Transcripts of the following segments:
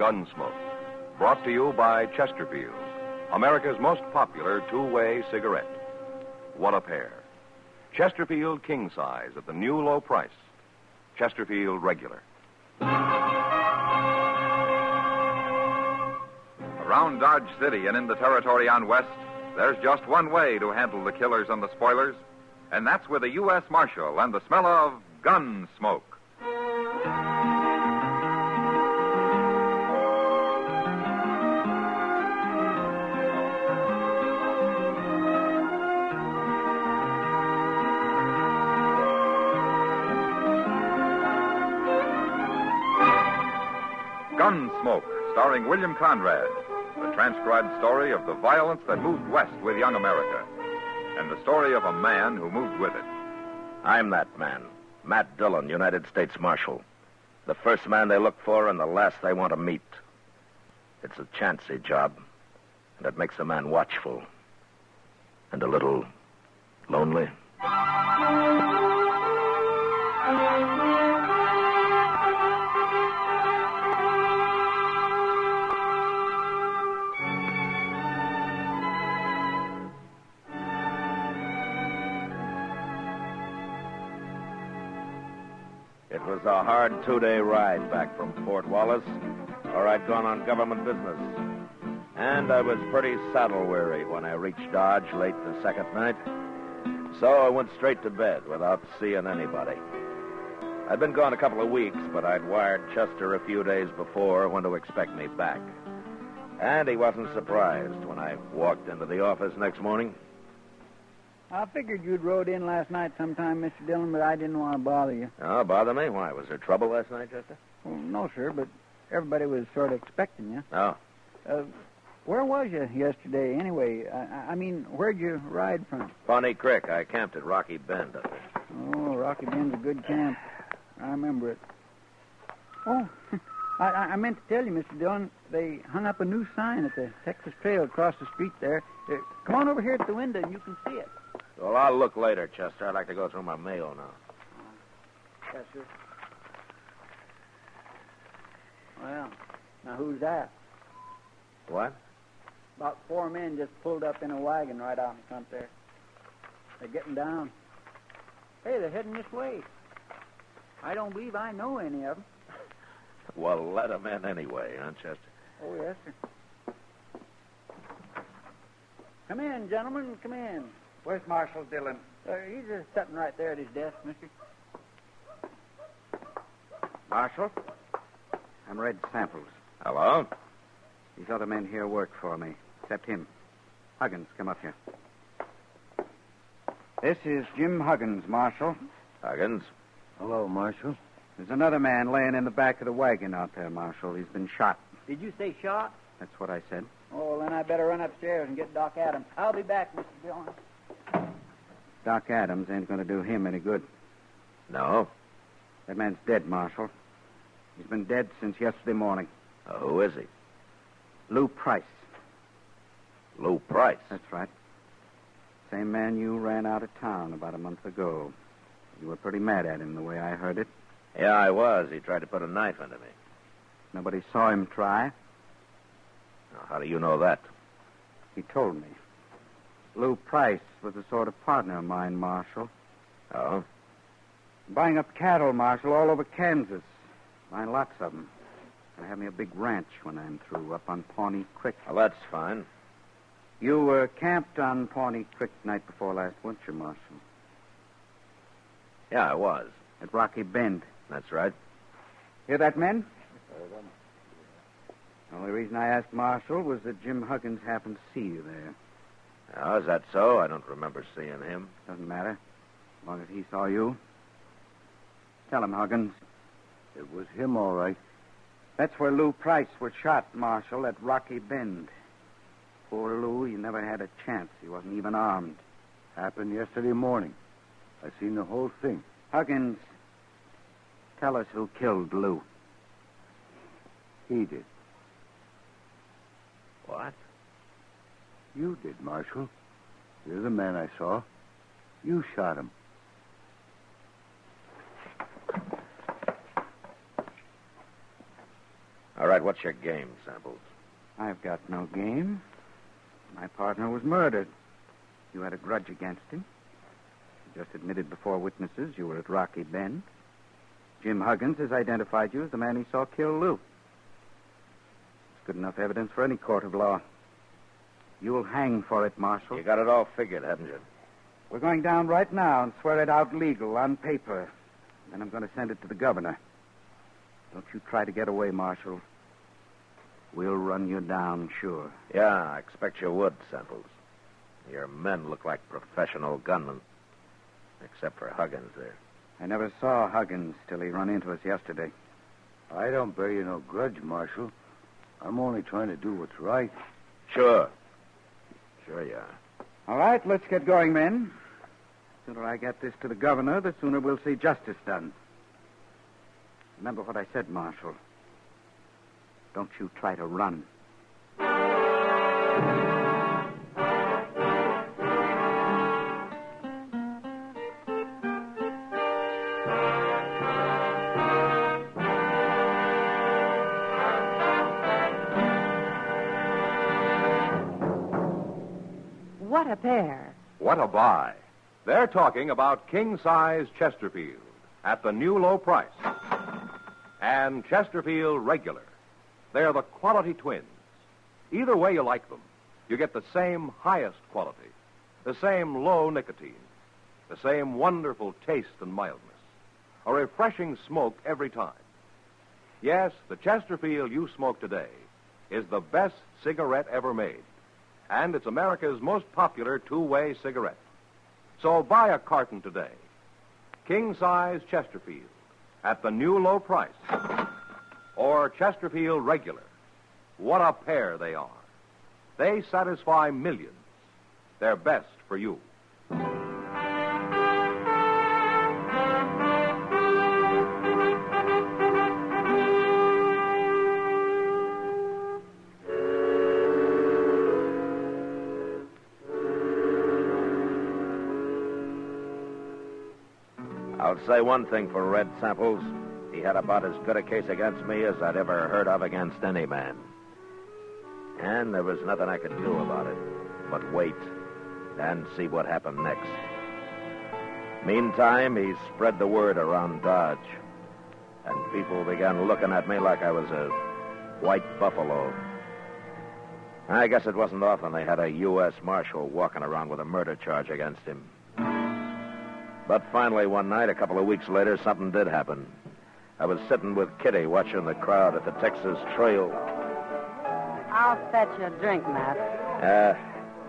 Gunsmoke, brought to you by Chesterfield, America's most popular two-way cigarette. What a pair. Chesterfield King Size at the new low price. Chesterfield Regular. Around Dodge City and in the territory on West, there's just one way to handle the killers and the spoilers, and that's with a U.S. Marshal and the smell of Gunsmoke. Gunsmoke, starring William Conrad, the transcribed story of the violence that moved west with young America, and the story of a man who moved with it. I'm that man, Matt Dillon, United States Marshal. The first man they look for and the last they want to meet. It's a chancy job, and it makes a man watchful and a little lonely. It was a hard 2-day ride back from Fort Wallace, or I'd gone on government business. And I was pretty saddle-weary when I reached Dodge late the second night. So I went straight to bed without seeing anybody. I'd been gone a couple of weeks, but I'd wired Chester a few days before when to expect me back. And he wasn't surprised when I walked into the office next morning. I figured you'd rode in last night sometime, Mr. Dillon, but I didn't want to bother you. Oh, bother me? Why? Was there trouble last night, Chester? Well, no, sir, but everybody was sort of expecting you. Oh. Where was you yesterday, anyway? I mean, where'd you ride from? Pawnee Creek. I camped at Rocky Bend up there. Oh, Rocky Bend's a good camp. I remember it. Oh, I meant to tell you, Mr. Dillon, they hung up a new sign at the Texas Trail across the street there. Come on over here at the window and you can see it. Well, I'll look later, Chester. I'd like to go through my mail now. Yes, sir. Well, now who's that? What? About 4 men just pulled up in a wagon right out in front there. They're getting down. Hey, they're heading this way. I don't believe I know any of them. Well, let them in anyway, huh, Chester? Oh, yes, sir. Come in, gentlemen, come in. Where's Marshal Dillon? He's just sitting right there at his desk, mister. Marshal? I'm Red Samples. Hello? These other men here work for me, except him. Huggins, come up here. This is Jim Huggins, Marshal. Huggins? Hello, Marshal. There's another man laying in the back of the wagon out there, Marshal. He's been shot. Did you say shot? That's what I said. Oh, well, then I better run upstairs and get Doc Adams. I'll be back, Mr. Dillon. Doc Adams ain't going to do him any good. No? That man's dead, Marshal. He's been dead since yesterday morning. Who is he? Lou Price. Lou Price? That's right. Same man you ran out of town about a month ago. You were pretty mad at him, the way I heard it. Yeah, I was. He tried to put a knife into me. Nobody saw him try. Now, how do you know that? He told me. Lou Price was a sort of partner of mine, Marshal. Oh? Buying up cattle, Marshal, all over Kansas. Buying lots of them. Gonna have me a big ranch when I'm through, up on Pawnee Creek. Well, that's fine. You were camped on Pawnee Creek night before last winter, Marshal. Yeah, I was. At Rocky Bend. That's right. Hear that, men? The only reason I asked Marshal was that Jim Huggins happened to see you there. Oh, is that so? I don't remember seeing him. Doesn't matter. As long as he saw you. Tell him, Huggins. It was him, all right. That's where Lou Price was shot, Marshal, at Rocky Bend. Poor Lou, he never had a chance. He wasn't even armed. Happened yesterday morning. I seen the whole thing. Huggins, tell us who killed Lou. He did. What? You did, Marshal. You're the man I saw. You shot him. All right, right, what's your game, Samples? I've got no game. My partner was murdered. You had a grudge against him. You just admitted before witnesses you were at Rocky Bend. Jim Huggins has identified you as the man he saw kill Lou. It's good enough evidence for any court of law. You'll hang for it, Marshal. You got it all figured, haven't you? We're going down right now and swear it out legal on paper. Then I'm going to send it to the governor. Don't you try to get away, Marshal. We'll run you down, sure. Yeah, I expect you would, Samples. Your men look like professional gunmen. Except for Huggins there. I never saw Huggins till he run into us yesterday. I don't bear you no grudge, Marshal. I'm only trying to do what's right. Sure. Sure you are. All right, let's get going, men. The sooner I get this to the governor, the sooner we'll see justice done. Remember what I said, Marshal. Don't you try to run. What a pair. What a buy. They're talking about king-size Chesterfield at the new low price. And Chesterfield Regular. They're the quality twins. Either way you like them, you get the same highest quality, the same low nicotine, the same wonderful taste and mildness, a refreshing smoke every time. Yes, the Chesterfield you smoke today is the best cigarette ever made, and it's America's most popular two-way cigarette. So buy a carton today. King-size Chesterfield at the new low price. Or Chesterfield Regular. What a pair they are. They satisfy millions. They're best for you. I'll say one thing for Red Samples. He had about as good a case against me as I'd ever heard of against any man. And there was nothing I could do about it but wait and see what happened next. Meantime, he spread the word around Dodge, and people began looking at me like I was a white buffalo. I guess it wasn't often they had a U.S. Marshal walking around with a murder charge against him. But finally, one night, a couple of weeks later, something did happen. I was sitting with Kitty watching the crowd at the Texas Trail. I'll fetch you a drink, Matt.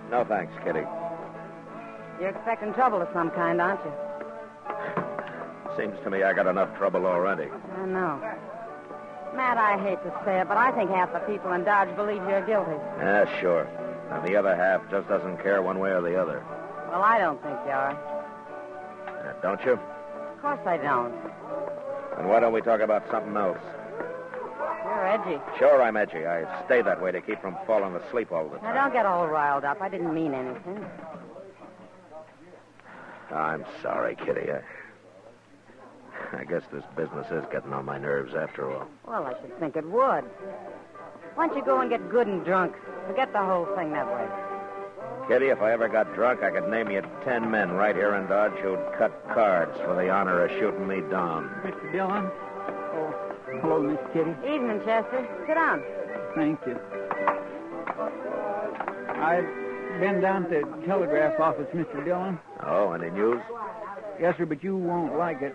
No thanks, Kitty. You're expecting trouble of some kind, aren't you? Seems to me I got enough trouble already. I know. Matt, I hate to say it, but I think half the people in Dodge believe you're guilty. Sure. And the other half just doesn't care one way or the other. Well, I don't think you are. Don't you? Of course I don't. And why don't we talk about something else? You're edgy. Sure, I'm edgy. I stay that way to keep from falling asleep all the time. Now, don't get all riled up. I didn't mean anything. I'm sorry, Kitty. I guess this business is getting on my nerves after all. Well, I should think it would. Why don't you go and get good and drunk? Forget the whole thing that way. Kitty, if I ever got drunk, I could name you 10 men right here in Dodge who'd cut cards for the honor of shooting me down. Mr. Dillon? Oh, hello, Miss Kitty. Evening, Chester. Sit down. Thank you. I've been down to the telegraph office, Mr. Dillon. Oh, any news? Yes, sir, but you won't like it.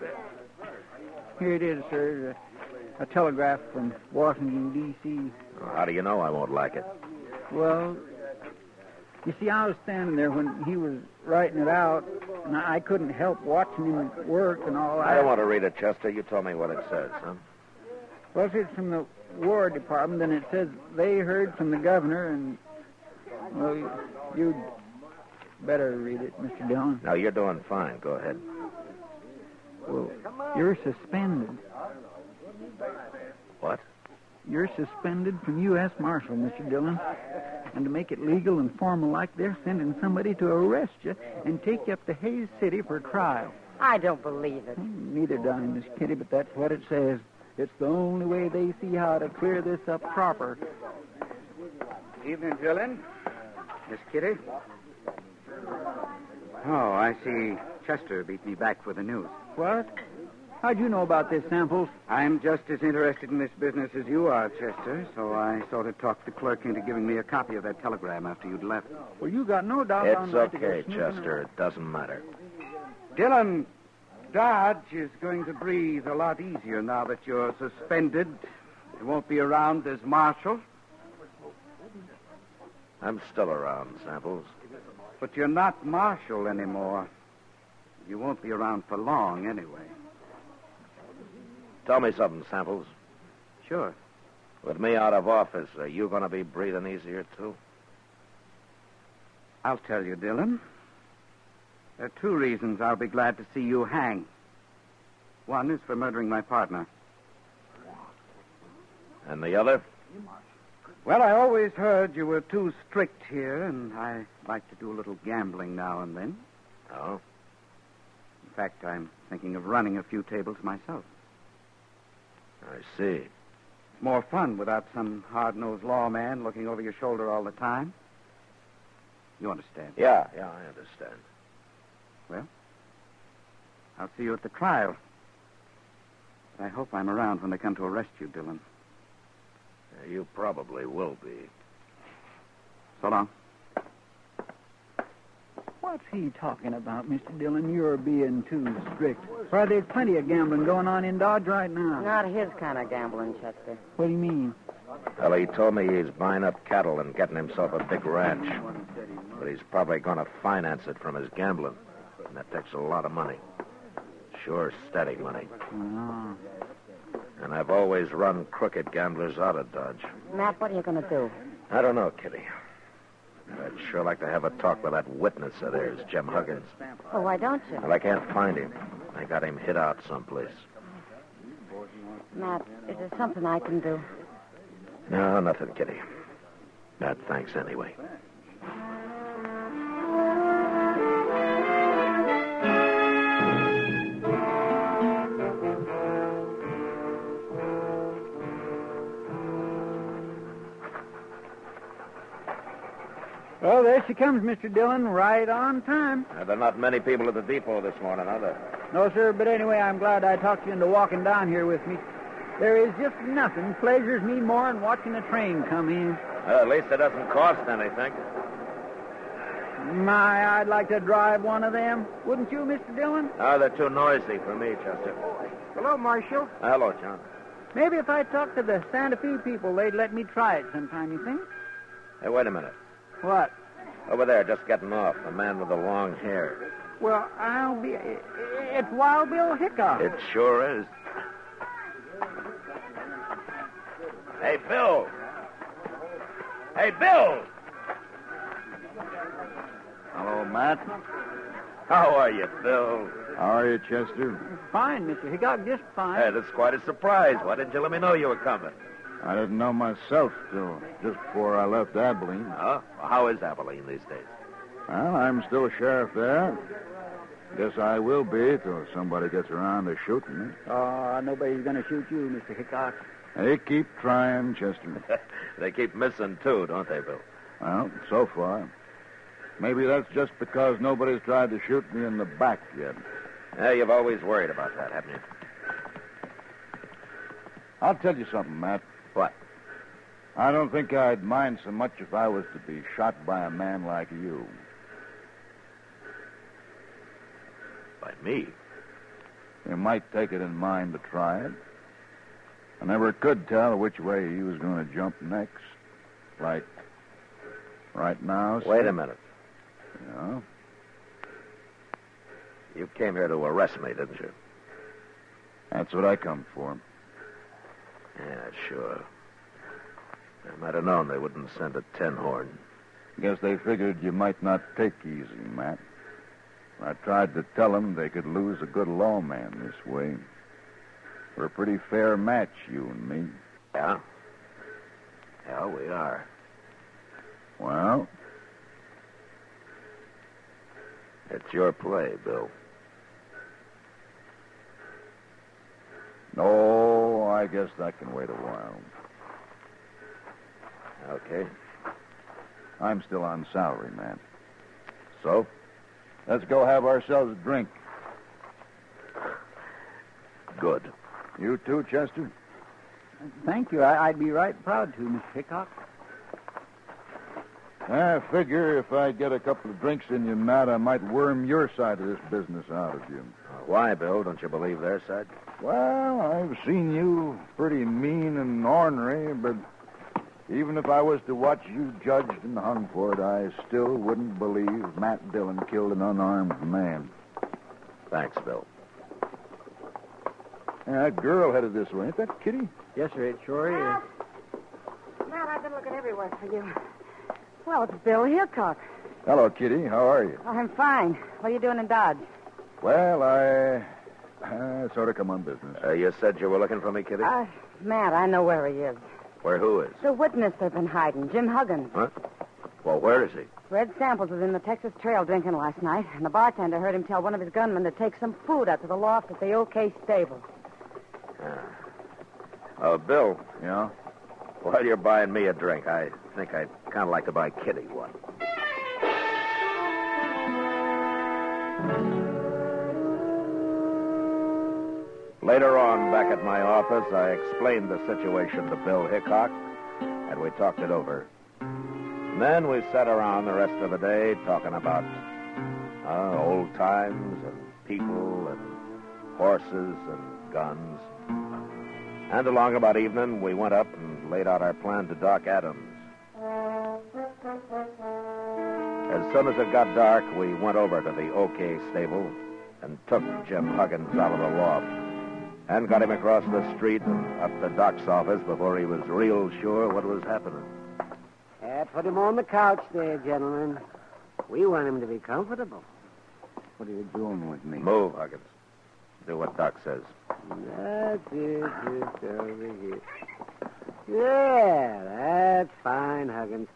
Here it is, sir. A telegraph from Washington, D.C. How do you know I won't like it? Well, you see, I was standing there when he was writing it out, and I couldn't help watching him work and all that. I don't want to read it, Chester. You told me what it says, huh? Well, it's from the War Department, and it says they heard from the governor, and, well, you'd better read it, Mr. Dillon. No, you're doing fine. Go ahead. Well, you're suspended. What? You're suspended from U.S. Marshal, Mr. Dillon. And to make it legal and formal like, they're sending somebody to arrest you and take you up to Hayes City for trial. I don't believe it. Neither do I, Miss Kitty, but that's what it says. It's the only way they see how to clear this up proper. Evening, Dillon. Miss Kitty. Oh, I see Chester beat me back for the news. What? How'd you know about this, Samples? I'm just as interested in this business as you are, Chester, so I sort of talked the clerk into giving me a copy of that telegram after you'd left. Well, you got no doubt It's on right to go okay, snooping Chester. around. It doesn't matter. Dillon, Dodge is going to breathe a lot easier now that you're suspended. You won't be around as Marshal. I'm still around, Samples. But you're not Marshal anymore. You won't be around for long, anyway. Tell me something, Samples. Sure. With me out of office, are you going to be breathing easier, too? I'll tell you, Dillon. There are two reasons I'll be glad to see you hang. One is for murdering my partner. And the other? Well, I always heard you were too strict here, and I like to do a little gambling now and then. Oh? In fact, I'm thinking of running a few tables myself. I see. It's more fun without some hard-nosed lawman looking over your shoulder all the time. You understand? Yeah, I understand. Well, I'll see you at the trial. But I hope I'm around when they come to arrest you, Dillon. You probably will be. So long. What's he talking about, Mr. Dillon? You're being too strict. Why, there's plenty of gambling going on in Dodge right now. Not his kind of gambling, Chester. What do you mean? Well, he told me he's buying up cattle and getting himself a big ranch. But he's probably going to finance it from his gambling. And that takes a lot of money. Sure, steady money. Oh. And I've always run crooked gamblers out of Dodge. Matt, what are you going to do? I don't know, Kitty. I'd sure like to have a talk with that witness of theirs, Jim Huggins. Well, why don't you? Well, I can't find him. I got him hid out someplace. Matt, is there something I can do? No, nothing, Kitty. Thanks anyway. Well, there she comes, Mr. Dillon, right on time. There are not many people at the depot this morning, are there? No, sir, but anyway, I'm glad I talked you into walking down here with me. There is just nothing pleasures me more than watching a train come in. Well, at least it doesn't cost anything. My, I'd like to drive one of them. Wouldn't you, Mr. Dillon? Oh, they're too noisy for me, Chester. Hello, Marshal. Hello, John. Maybe if I talked to the Santa Fe people, they'd let me try it sometime, you think? Hey, wait a minute. What? Over there, just getting off, the man with the long hair. Well, I'll be... It's Wild Bill Hickok. It sure is. Hey, Bill! Hey, Bill! Hello, Matt. How are you, Bill? How are you, Chester? Fine, Mr. Hickok, just fine. Hey, that's quite a surprise. Why didn't you let me know you were coming? I didn't know myself till just before I left Abilene. Huh? Well, how is Abilene these days? Well, I'm still sheriff there. Guess I will be till somebody gets around to shooting me. Oh, nobody's going to shoot you, Mr. Hickok. They keep trying, Chester. They keep missing, too, don't they, Bill? Well, so far. Maybe that's just because nobody's tried to shoot me in the back yet. Yeah, you've always worried about that, haven't you? I'll tell you something, Matt. What? I don't think I'd mind so much if I was to be shot by a man like you. By me? You might take it in mind to try it. I never could tell which way he was going to jump next. Like right now. Wait a minute. Yeah? You came here to arrest me, didn't you? That's what I come for. Yeah, sure. I might have known they wouldn't send a tin-horn. Guess they figured you might not take easy, Matt. I tried to tell them they could lose a good lawman this way. We're a pretty fair match, you and me. Yeah? Yeah, we are. Well? It's your play, Bill. No, I I guess that can wait a while. Okay. I'm still on salary, Matt. So? Let's go have ourselves a drink. Good. You too, Chester? Thank you. I'd be right proud to, Mr. Hickok. I figure if I get a couple of drinks in you, Matt, I might worm your side of this business out of you. Why, Bill? Don't you believe their side? Well, I've seen you pretty mean and ornery, but even if I was to watch you judged and hung for it, I still wouldn't believe Matt Dillon killed an unarmed man. Thanks, Bill. That girl headed this way. Ain't that Kitty? Yes, sir, it sure is. Matt, I've been looking everywhere for you. Well, it's Bill Hickok. Hello, Kitty. How are you? Oh, I'm fine. What are you doing in Dodge? Well, I sort of come on business. You said you were looking for me, Kitty? Matt, I know where he is. Where who is? The witness they've been hiding, Jim Huggins. What? Well, where is he? Red Samples was in the Texas Trail drinking last night, and the bartender heard him tell one of his gunmen to take some food out to the loft at the OK stable. Bill. Yeah? While you're buying me a drink, I think I'd kind of like to buy Kitty one. Later on, back at my office, I explained the situation to Bill Hickok, and we talked it over. And then we sat around the rest of the day talking about old times and people and horses and guns. And along about evening, we went up and laid out our plan to Doc Adams. As soon as it got dark, we went over to the OK stable and took Jim Huggins out of the loft and got him across the street and up to Doc's office before he was real sure what was happening. Put him on the couch there, gentlemen. We want him to be comfortable. What are you doing with me? Move, Huggins. Do what Doc says. That's it. Just over here. Yeah, that's fine, Huggins.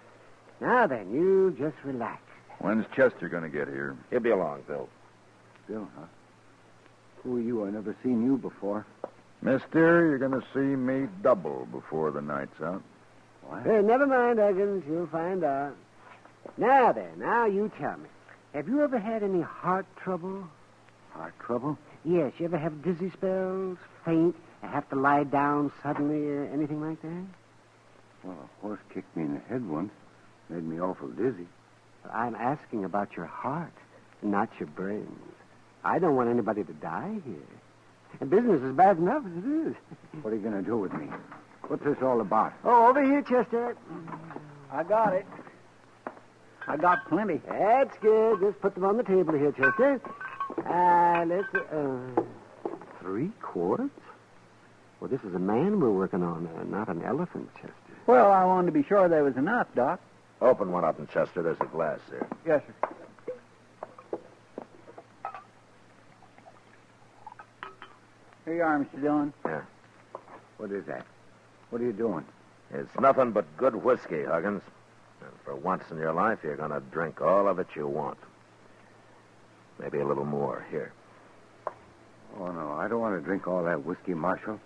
Now then, you just relax. When's Chester going to get here? He'll be along, Bill. Bill, huh? Who are you? I've never seen you before. Mister, you're going to see me double before the night's out. What? Hey, never mind, Huggins. You'll find out. Now then, now you tell me. Have you ever had any heart trouble? Heart trouble? Yes, you ever have dizzy spells, faint, and have to lie down suddenly, or anything like that? Well, a horse kicked me in the head once. Made me awful dizzy. But I'm asking about your heart, not your brains. I don't want anybody to die here. And business is bad enough as it is. What are you going to do with me? What's this all about? Oh, over here, Chester. I got it. I got plenty. That's good. Just put them on the table here, Chester. Let's 3 quarts? Well, this is a man we're working on, not an elephant, Chester. Well, I wanted to be sure there was enough, Doc. Open one up in Chester. There's a glass there. Yes, sir. Here you are, Mr. Dillon. Yeah. What is that? What are you doing? It's nothing but good whiskey, Huggins. And for once in your life, you're going to drink all of it you want. Maybe a little more. Here. Oh, no, I don't want to drink all that whiskey, Marshal.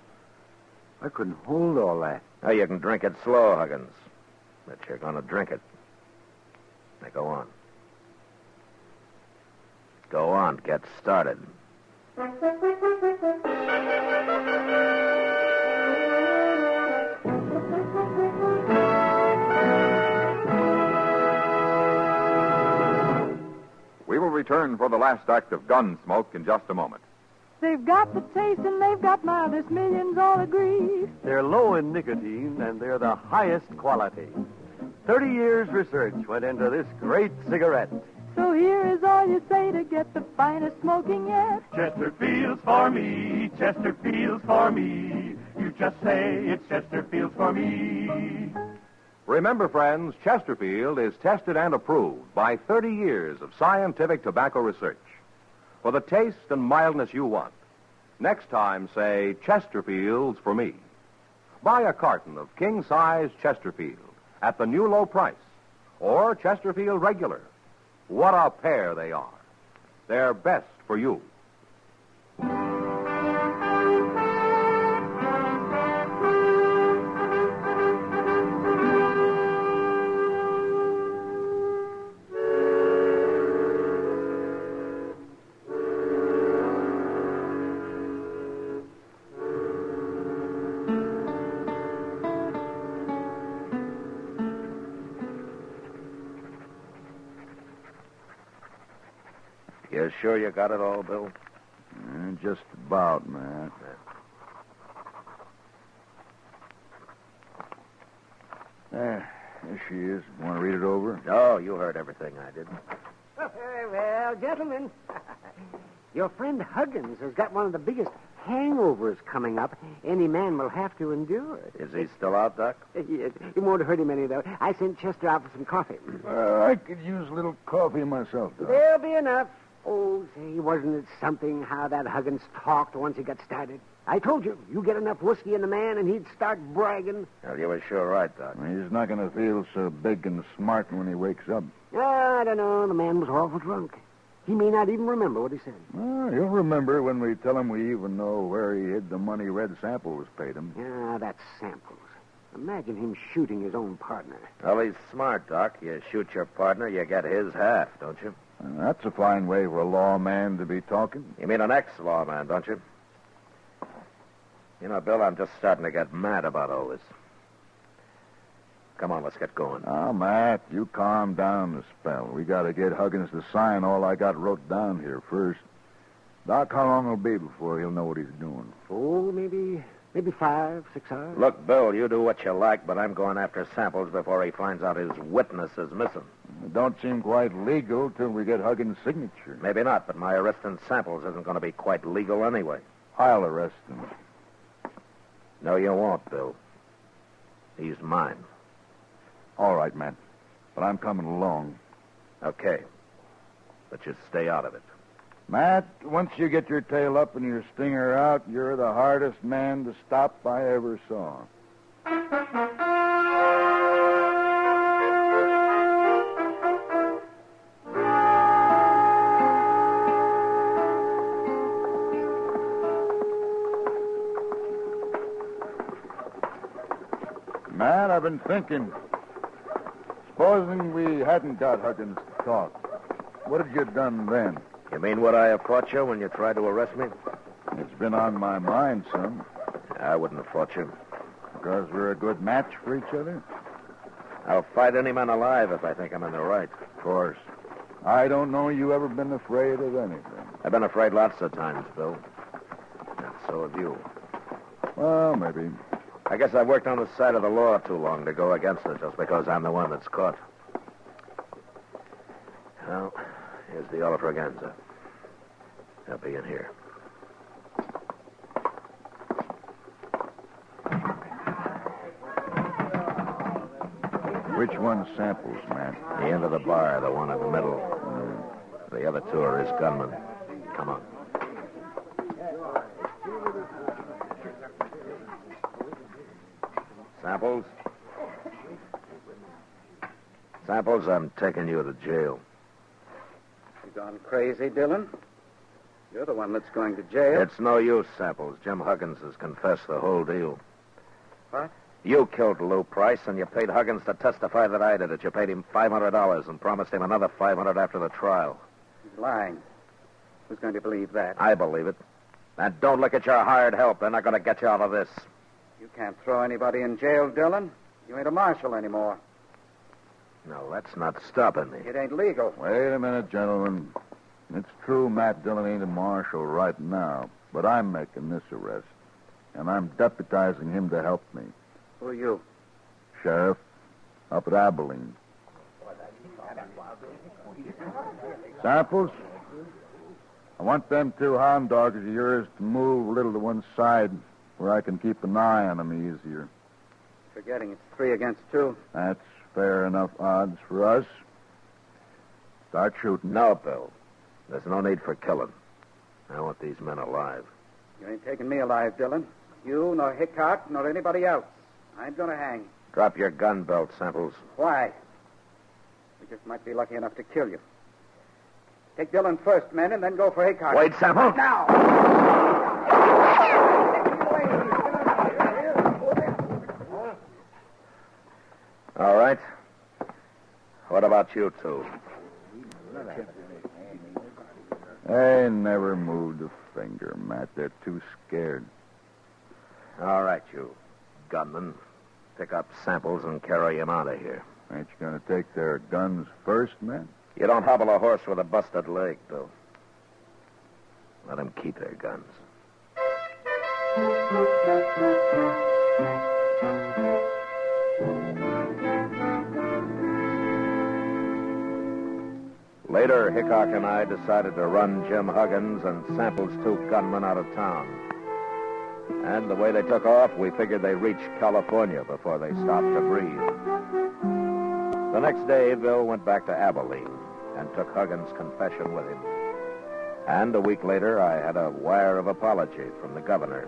I couldn't hold all that. Now, you can drink it slow, Huggins. But you're going to drink it. Now, go on. Go on. Get started. We will return for the last act of Gunsmoke in just a moment. They've got the taste and they've got mildness, millions all agree. They're low in nicotine and they're the highest quality. 30 years research went into this great cigarette. So here is all you say to get the finest smoking yet. Chesterfield's for me, Chesterfield's for me. You just say it's Chesterfield's for me. Remember, friends, Chesterfield is tested and approved by 30 years of scientific tobacco research. For the taste and mildness you want, next time say Chesterfield's for me. Buy a carton of king-size Chesterfield at the new low price, or Chesterfield Regular. What a pair they are. They're best for you. You sure you got it all, Bill? Just about, Matt. There she is. Want to read it over? No, you heard everything I did. Well, gentlemen, your friend Huggins has got one of the biggest hangovers coming up any man will have to endure. Is he still out, Doc? Yes, it won't hurt him any, though. I sent Chester out for some coffee. I could use a little coffee myself, Doc. There'll be enough. Oh, say, wasn't it something how that Huggins talked once he got started? I told you, you get enough whiskey in the man and he'd start bragging. Well, you were sure right, Doc. He's not going to feel so big and smart when he wakes up. I don't know. The man was awful drunk. He may not even remember what he said. Well, he'll remember when we tell him we even know where he hid the money Red Samples paid him. Yeah, that's Samples. Imagine him shooting his own partner. Well, he's smart, Doc. You shoot your partner, you get his half, don't you? That's a fine way for a lawman to be talking. You mean an ex-lawman, don't you? You know, Bill, I'm just starting to get mad about all this. Come on, let's get going. Now, Matt, you calm down a spell. We got to get Huggins to sign all I got wrote down here first. Doc, how long it'll be before he'll know what he's doing? Oh, maybe 5, 6 hours. Look, Bill, you do what you like, but I'm going after Samples before he finds out his witness is missing. It don't seem quite legal till we get Huggins' signature. Maybe not, but my arresting Samples isn't going to be quite legal anyway. I'll arrest him. No, you won't, Bill. He's mine. All right, Matt. But I'm coming along. Okay. But you stay out of it. Matt, once you get your tail up and your stinger out, you're the hardest man to stop I ever saw. Matt, I've been thinking. Supposing we hadn't got Huggins to talk, what had you done then? You mean would I have fought you when you tried to arrest me? It's been on my mind, son. I wouldn't have fought you. Because we're a good match for each other? I'll fight any man alive if I think I'm in the right. Of course. I don't know you ever been afraid of anything. I've been afraid lots of times, Bill. And so have you. Well, maybe. I guess I've worked on the side of the law too long to go against it just because I'm the one that's caught. Well, here's the Olafraganza. They'll be in here. Which one's Samples, Matt? The end of the bar, the one in the middle. The other two are his gunmen. Come on. Samples? Samples, I'm taking you to jail. You gone crazy, Dillon? You're the one that's going to jail. It's no use, Samples. Jim Huggins has confessed the whole deal. What? You killed Lou Price, and you paid Huggins to testify that I did it. You paid him $500 and promised him another $500 after the trial. He's lying. Who's going to believe that? I believe it. And don't look at your hired help. They're not going to get you out of this. You can't throw anybody in jail, Dillon. You ain't a marshal anymore. No, that's not stopping me. It ain't legal. Wait a minute, gentlemen. It's true Matt Dillon ain't a marshal right now, but I'm making this arrest, and I'm deputizing him to help me. Who are you? Sheriff, up at Abilene. Samples, I want them 2 hound dogs of yours to move a little to one side where I can keep an eye on them easier. Forgetting it's 3 against 2. That's fair enough odds for us. Start shooting. No, Bill. There's no need for killing. I want these men alive. You ain't taking me alive, Dillon. You, nor Hickok, nor anybody else. I'm going to hang. Drop your gun belt, Samples. Why? We just might be lucky enough to kill you. Take Dillon first, men, and then go for Hickok. Wait, Samples. Now! All right. What about you two? They never moved a finger, Matt. They're too scared. All right, you gunmen. Pick up Samples and carry him out of here. Ain't you going to take their guns first, man? You don't hobble a horse with a busted leg, Bill. Let them keep their guns. Later, Hickok and I decided to run Jim Huggins and Sample's two gunmen out of town. And the way they took off, we figured they reached California before they stopped to breathe. The next day, Bill went back to Abilene and took Huggins' confession with him. And a week later, I had a wire of apology from the governor.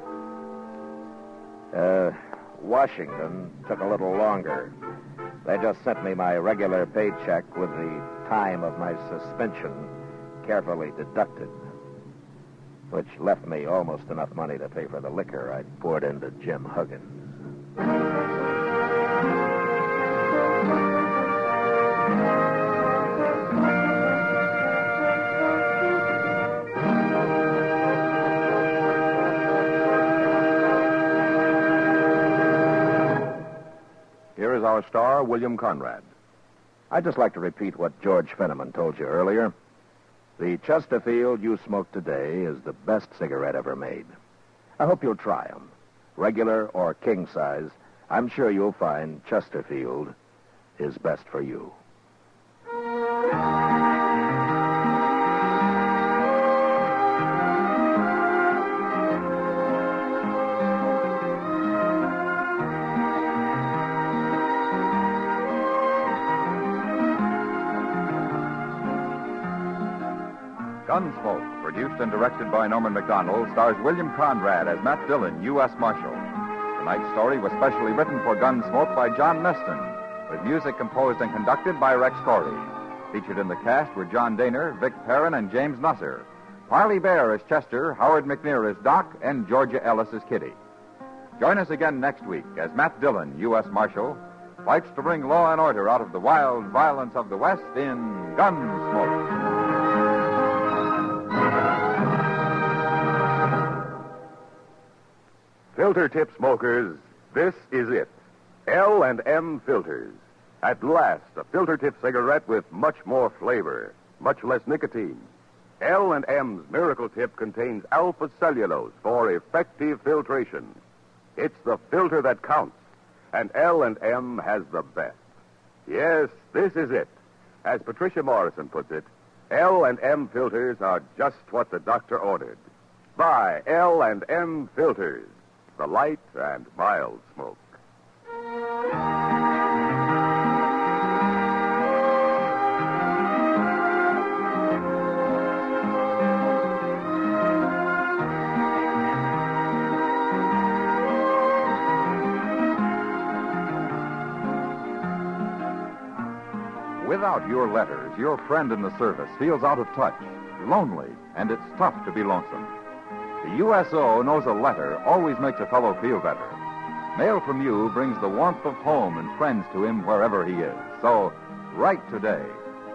Washington took a little longer. They just sent me my regular paycheck with the time of my suspension carefully deducted, which left me almost enough money to pay for the liquor I'd poured into Jim Huggins. Here is our star, William Conrad. I'd just like to repeat what George Fenneman told you earlier. The Chesterfield you smoke today is the best cigarette ever made. I hope you'll try them. Regular or king size, I'm sure you'll find Chesterfield is best for you. Gunsmoke, produced and directed by Norman Macdonnell, stars William Conrad as Matt Dillon, U.S. Marshal. Tonight's story was specially written for Gunsmoke by John Meston, with music composed and conducted by Rex Corey. Featured in the cast were John Daner, Vic Perrin, and James Nusser. Parley Baer as Chester, Howard McNear as Doc, and Georgia Ellis as Kitty. Join us again next week as Matt Dillon, U.S. Marshal, fights to bring law and order out of the wild violence of the West in Gunsmoke. Filter tip smokers, this is it. L&M Filters. At last, a filter tip cigarette with much more flavor, much less nicotine. L&M's Miracle Tip contains alpha cellulose for effective filtration. It's the filter that counts, and L&M has the best. Yes, this is it. As Patricia Morrison puts it, L&M filters are just what the doctor ordered. Buy L&M Filters. The light and mild smoke. Without your letters, your friend in the service feels out of touch, lonely, and it's tough to be lonesome. The USO knows a letter always makes a fellow feel better. Mail from you brings the warmth of home and friends to him wherever he is. So, write today.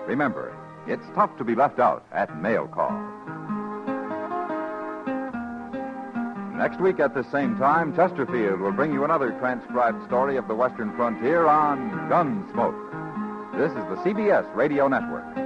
Remember, it's tough to be left out at mail call. Next week at the same time, Chesterfield will bring you another transcribed story of the Western frontier on Gunsmoke. This is the CBS Radio Network.